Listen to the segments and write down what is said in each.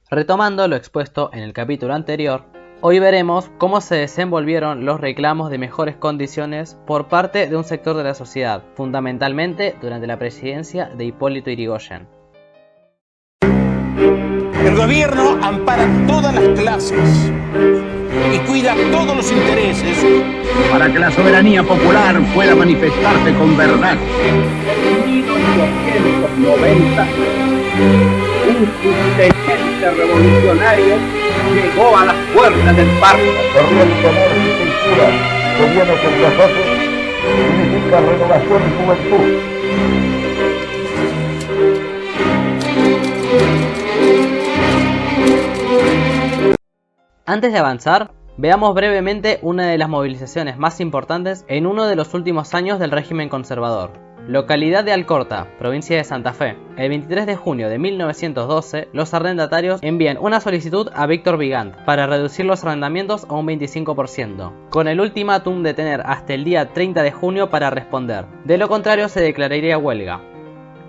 Retomando lo expuesto en el capítulo anterior, hoy veremos cómo se desenvolvieron los reclamos de mejores condiciones por parte de un sector de la sociedad, fundamentalmente durante la presidencia de Hipólito Yrigoyen. El gobierno ampara todas las clases y cuida todos los intereses para que la soberanía popular pueda manifestarse con verdad. En 1890, un teniente revolucionario llegó a las puertas del parque. Corriente norte y cura, gobierno con nosotros, significa renovación y juventud. Antes de avanzar, veamos brevemente una de las movilizaciones más importantes en uno de los últimos años del régimen conservador. Localidad de Alcorta, provincia de Santa Fe. El 23 de junio de 1912, los arrendatarios envían una solicitud a Víctor Vigand para reducir los arrendamientos a un 25%, con el ultimátum de tener hasta el día 30 de junio para responder. De lo contrario, se declararía huelga.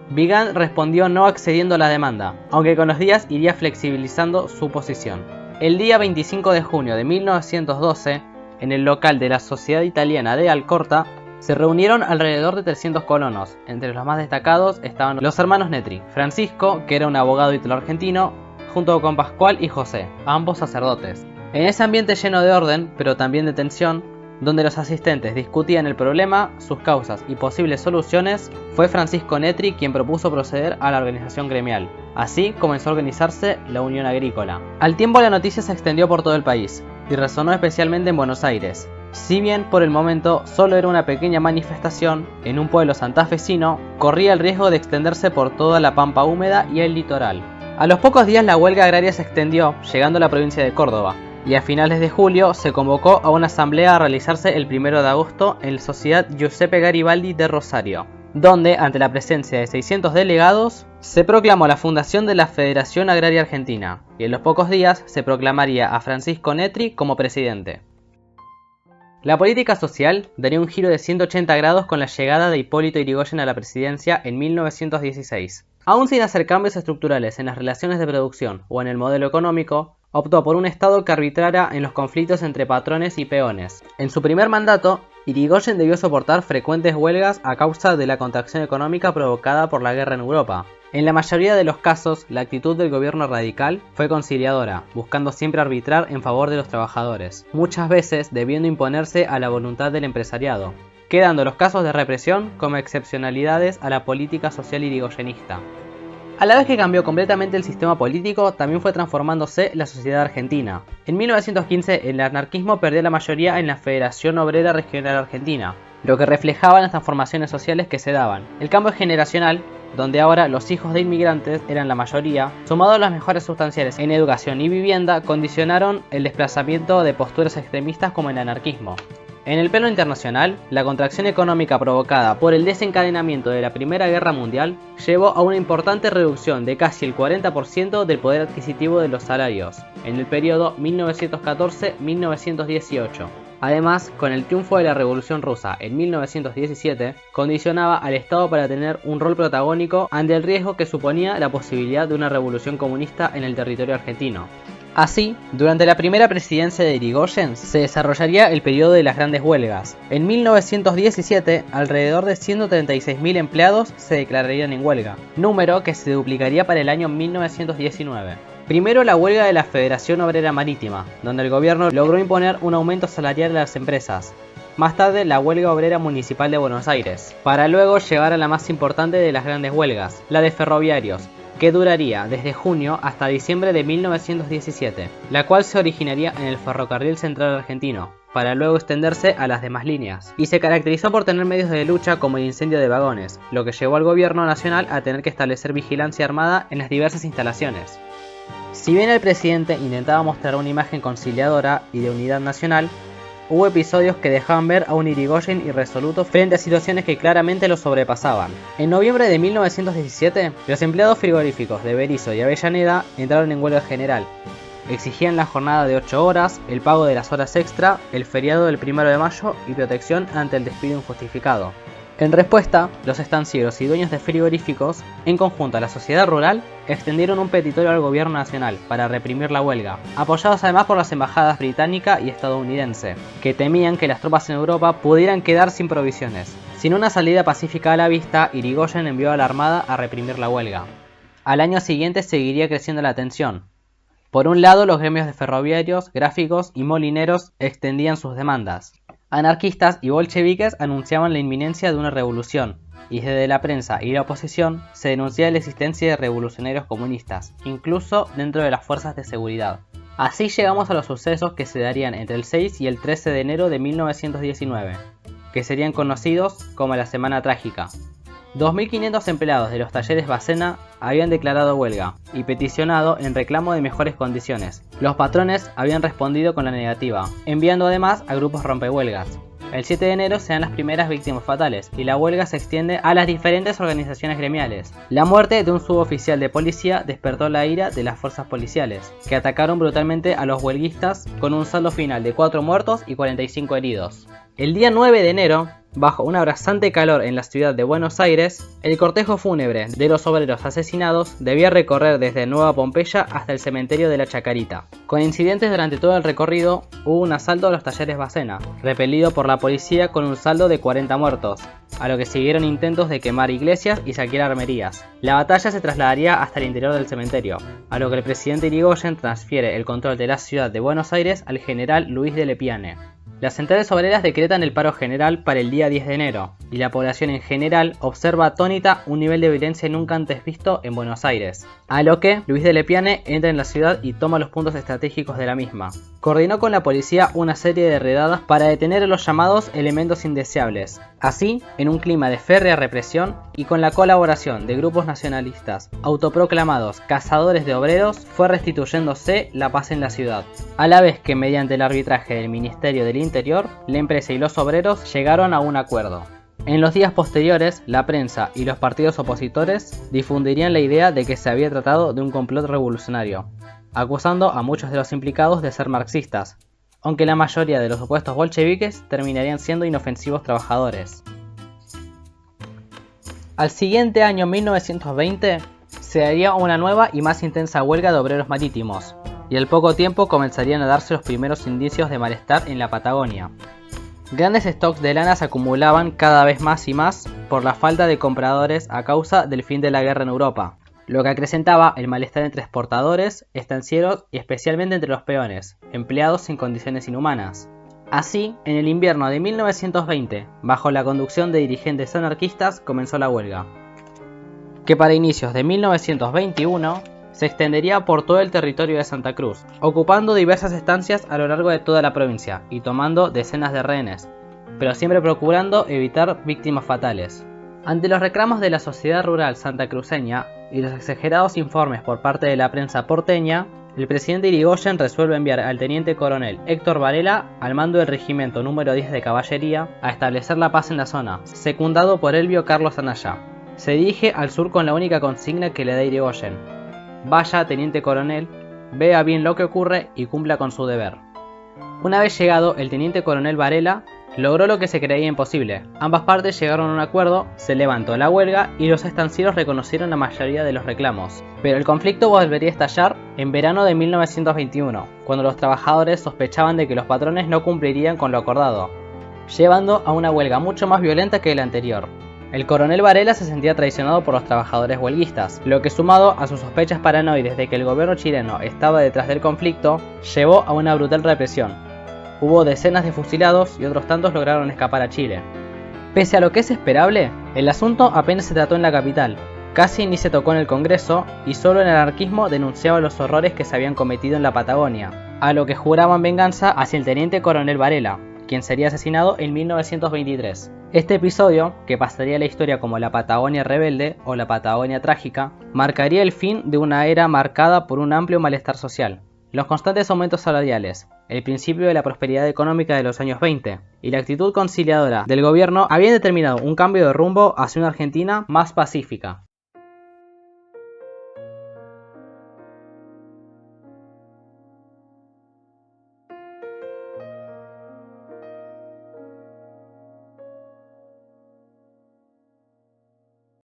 Vigand respondió no accediendo a la demanda, aunque con los días iría flexibilizando su posición. El día 25 de junio de 1912, en el local de la Sociedad Italiana de Alcorta, se reunieron alrededor de 300 colonos. Entre los más destacados estaban los hermanos Netri, Francisco, que era un abogado italo-argentino, junto con Pascual y José, ambos sacerdotes. En ese ambiente lleno de orden, pero también de tensión, donde los asistentes discutían el problema, sus causas y posibles soluciones, fue Francisco Netri quien propuso proceder a la organización gremial. Así comenzó a organizarse la Unión Agrícola. Al tiempo la noticia se extendió por todo el país, y resonó especialmente en Buenos Aires. Si bien por el momento solo era una pequeña manifestación, en un pueblo santafesino, corría el riesgo de extenderse por toda la pampa húmeda y el litoral. A los pocos días la huelga agraria se extendió, llegando a la provincia de Córdoba, y a finales de julio se convocó a una asamblea a realizarse el 1 de agosto en la Sociedad Giuseppe Garibaldi de Rosario, donde, ante la presencia de 600 delegados, se proclamó la fundación de la Federación Agraria Argentina, y en los pocos días se proclamaría a Francisco Netri como presidente. La política social daría un giro de 180 grados con la llegada de Hipólito Yrigoyen a la presidencia en 1916. Aún sin hacer cambios estructurales en las relaciones de producción o en el modelo económico, optó por un Estado que arbitrara en los conflictos entre patrones y peones. En su primer mandato, Yrigoyen debió soportar frecuentes huelgas a causa de la contracción económica provocada por la guerra en Europa. En la mayoría de los casos, la actitud del gobierno radical fue conciliadora, buscando siempre arbitrar en favor de los trabajadores, muchas veces debiendo imponerse a la voluntad del empresariado, quedando los casos de represión como excepcionalidades a la política social yrigoyenista. A la vez que cambió completamente el sistema político, también fue transformándose la sociedad argentina. En 1915, el anarquismo perdió la mayoría en la Federación Obrera Regional Argentina, lo que reflejaba las transformaciones sociales que se daban. El cambio generacional, donde ahora los hijos de inmigrantes eran la mayoría, sumado a las mejoras sustanciales en educación y vivienda, condicionaron el desplazamiento de posturas extremistas como el anarquismo. En el plano internacional, la contracción económica provocada por el desencadenamiento de la Primera Guerra Mundial llevó a una importante reducción de casi el 40% del poder adquisitivo de los salarios en el periodo 1914-1918. Además, con el triunfo de la Revolución Rusa en 1917, condicionaba al Estado para tener un rol protagónico ante el riesgo que suponía la posibilidad de una revolución comunista en el territorio argentino. Así, durante la primera presidencia de Yrigoyen se desarrollaría el periodo de las grandes huelgas. En 1917, alrededor de 136.000 empleados se declararían en huelga, número que se duplicaría para el año 1919. Primero la huelga de la Federación Obrera Marítima, donde el gobierno logró imponer un aumento salarial a las empresas. Más tarde la huelga obrera municipal de Buenos Aires, para luego llegar a la más importante de las grandes huelgas, la de ferroviarios, que duraría desde junio hasta diciembre de 1917, la cual se originaría en el Ferrocarril Central Argentino, para luego extenderse a las demás líneas, y se caracterizó por tener medios de lucha como el incendio de vagones, lo que llevó al gobierno nacional a tener que establecer vigilancia armada en las diversas instalaciones. Si bien el presidente intentaba mostrar una imagen conciliadora y de unidad nacional, hubo episodios que dejaban ver a un Yrigoyen irresoluto frente a situaciones que claramente lo sobrepasaban. En noviembre de 1917, los empleados frigoríficos de Berisso y Avellaneda entraron en huelga general. Exigían la jornada de 8 horas, el pago de las horas extra, el feriado del 1 de mayo y protección ante el despido injustificado. En respuesta, los estancieros y dueños de frigoríficos, en conjunto a la sociedad rural, extendieron un petitorio al gobierno nacional para reprimir la huelga, apoyados además por las embajadas británica y estadounidense, que temían que las tropas en Europa pudieran quedar sin provisiones. Sin una salida pacífica a la vista, Irigoyen envió a la armada a reprimir la huelga. Al año siguiente seguiría creciendo la tensión. Por un lado, los gremios de ferroviarios, gráficos y molineros extendían sus demandas. Anarquistas y bolcheviques anunciaban la inminencia de una revolución, y desde la prensa y la oposición se denunciaba la existencia de revolucionarios comunistas, incluso dentro de las fuerzas de seguridad. Así llegamos a los sucesos que se darían entre el 6 y el 13 de enero de 1919, que serían conocidos como la Semana Trágica. 2.500 empleados de los talleres Bacena habían declarado huelga y peticionado en reclamo de mejores condiciones. Los patrones habían respondido con la negativa, enviando además a grupos rompehuelgas. El 7 de enero se dan las primeras víctimas fatales y la huelga se extiende a las diferentes organizaciones gremiales. La muerte de un suboficial de policía despertó la ira de las fuerzas policiales, que atacaron brutalmente a los huelguistas con un saldo final de 4 muertos y 45 heridos. El día 9 de enero, bajo un abrasante calor en la ciudad de Buenos Aires, el cortejo fúnebre de los obreros asesinados debía recorrer desde Nueva Pompeya hasta el cementerio de la Chacarita. Con incidentes durante todo el recorrido, hubo un asalto a los talleres Bacena, repelido por la policía con un saldo de 40 muertos, a lo que siguieron intentos de quemar iglesias y saquear armerías. La batalla se trasladaría hasta el interior del cementerio, a lo que el presidente Irigoyen transfiere el control de la ciudad de Buenos Aires al general Luis de Lepiane. Las centrales obreras decretan el paro general para el día 10 de enero, y la población en general observa atónita un nivel de violencia nunca antes visto en Buenos Aires, a lo que Luis de Lepiane entra en la ciudad y toma los puntos estratégicos de la misma. Coordinó con la policía una serie de redadas para detener a los llamados elementos indeseables. Así, en un clima de férrea represión y con la colaboración de grupos nacionalistas autoproclamados cazadores de obreros, fue restituyéndose la paz en la ciudad, a la vez que mediante el arbitraje del Ministerio del Interior, la empresa y los obreros llegaron a un acuerdo. En los días posteriores, la prensa y los partidos opositores difundirían la idea de que se había tratado de un complot revolucionario, acusando a muchos de los implicados de ser marxistas, aunque la mayoría de los supuestos bolcheviques terminarían siendo inofensivos trabajadores. Al siguiente año 1920, se haría una nueva y más intensa huelga de obreros marítimos, y al poco tiempo comenzarían a darse los primeros indicios de malestar en la Patagonia. Grandes stocks de lana se acumulaban cada vez más y más por la falta de compradores a causa del fin de la guerra en Europa, lo que acrecentaba el malestar entre exportadores, estancieros y especialmente entre los peones, empleados en condiciones inhumanas. Así, en el invierno de 1920, bajo la conducción de dirigentes anarquistas, comenzó la huelga, que para inicios de 1921 se extendería por todo el territorio de Santa Cruz, ocupando diversas estancias a lo largo de toda la provincia y tomando decenas de rehenes, pero siempre procurando evitar víctimas fatales. Ante los reclamos de la sociedad rural santacruceña y los exagerados informes por parte de la prensa porteña, el presidente Irigoyen resuelve enviar al teniente coronel Héctor Varela al mando del regimiento número 10 de caballería a establecer la paz en la zona, secundado por Elvio Carlos Anaya. Se dirige al sur con la única consigna que le da Irigoyen: vaya, teniente coronel, vea bien lo que ocurre y cumpla con su deber. Una vez llegado, el teniente coronel Varela logró lo que se creía imposible. Ambas partes llegaron a un acuerdo, se levantó la huelga y los estancieros reconocieron la mayoría de los reclamos. Pero el conflicto volvería a estallar en verano de 1921, cuando los trabajadores sospechaban de que los patrones no cumplirían con lo acordado, llevando a una huelga mucho más violenta que la anterior. El coronel Varela se sentía traicionado por los trabajadores huelguistas, lo que, sumado a sus sospechas paranoides de que el gobierno chileno estaba detrás del conflicto, llevó a una brutal represión. Hubo decenas de fusilados y otros tantos lograron escapar a Chile. Pese a lo que es esperable, el asunto apenas se trató en la capital, casi ni se tocó en el Congreso y solo el anarquismo denunciaba los horrores que se habían cometido en la Patagonia, a lo que juraban venganza hacia el teniente coronel Varela, quien sería asesinado en 1923. Este episodio, que pasaría a la historia como la Patagonia Rebelde o la Patagonia Trágica, marcaría el fin de una era marcada por un amplio malestar social, los constantes aumentos salariales, el principio de la prosperidad económica de los años 20 y la actitud conciliadora del gobierno habían determinado un cambio de rumbo hacia una Argentina más pacífica.